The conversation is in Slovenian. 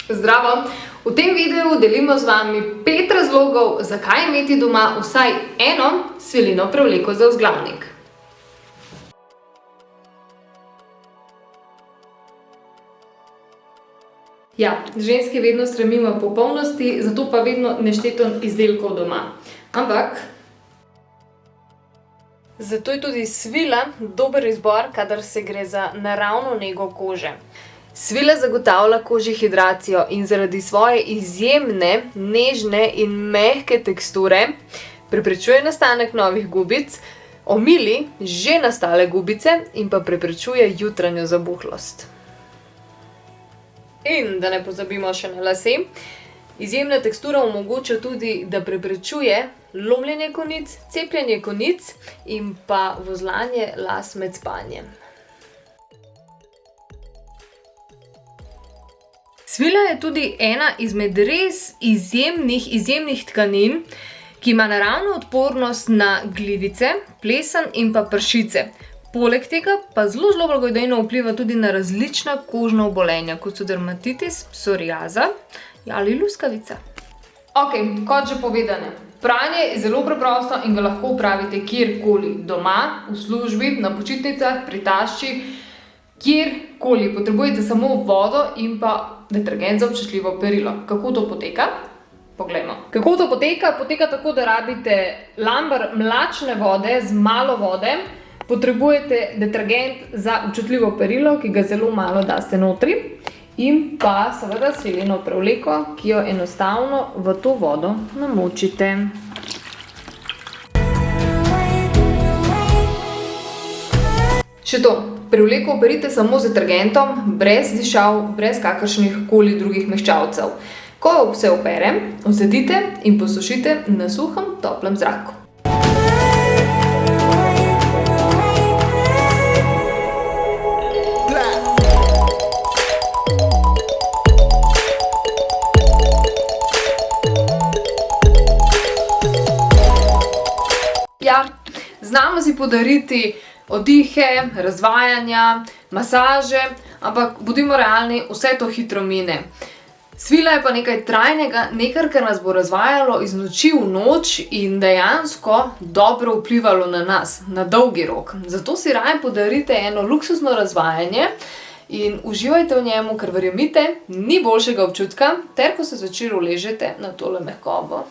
Zdravo! V tem videu delimo z vami 5 razlogov, zakaj imeti doma vsaj eno svilino prevleko za vzglavnik. Ja, ženske vedno stremimo k popolnosti, zato pa vedno nešteto izdelkov doma. Ampak zato je tudi svila dober izbor, kadar se gre za naravno nego kože. Svila zagotavlja koži hidracijo in zaradi svoje izjemne, nežne in mehke teksture preprečuje nastanek novih gubic, omili že nastale gubice in pa preprečuje jutranjo zabuhlost. In da ne pozabimo še na lase, izjemna tekstura omogoča tudi, da preprečuje lomljenje konic, cepljenje konic in pa vozlanje las med spanjem. Svila je tudi ena izmed res izjemnih tkanin, ki ima naravno odpornost na glivice, plesen in pa pršice. Poleg tega pa zelo blagodejno vpliva tudi na različna kožna obolenja, kot so dermatitis, psoriaza ali luskavica. Ok, kot že povedano, pranje je zelo preprosto in ga lahko opravite kjerkoli, doma, v službi, na počitnicah, pri tašči, kjerkoli. Potrebujete samo vodo in pa detergent za občutljivo perilo. Kako to poteka? Poglejmo. Kako to poteka? Poteka tako, da rabite lambar mlačne vode z malo vode, potrebujete detergent za občutljivo perilo, ki ga zelo malo daste notri, in pa seveda svilino prevleko, ki jo enostavno v to vodo namočite. Še to, prevleko operite samo z detergentom, brez dišav, brez kakršnih koli drugih mehčavcev. Ko vse opere, vzedite in posušite na suhem, toplem zraku. Ja, znamo si podariti oddihe, razvajanja, masaže, ampak bodimo realni, vse to hitro mine. Svila je pa nekaj trajnega, nekaj, kar nas bo razvajalo iz noči v noč in dejansko dobro vplivalo na nas, na dolgi rok. Zato si raje podarite eno luksuzno razvajanje in uživajte v njemu, ker verjemite, ni boljšega občutka, ter ko se zvečer uležete na tole mehkobo.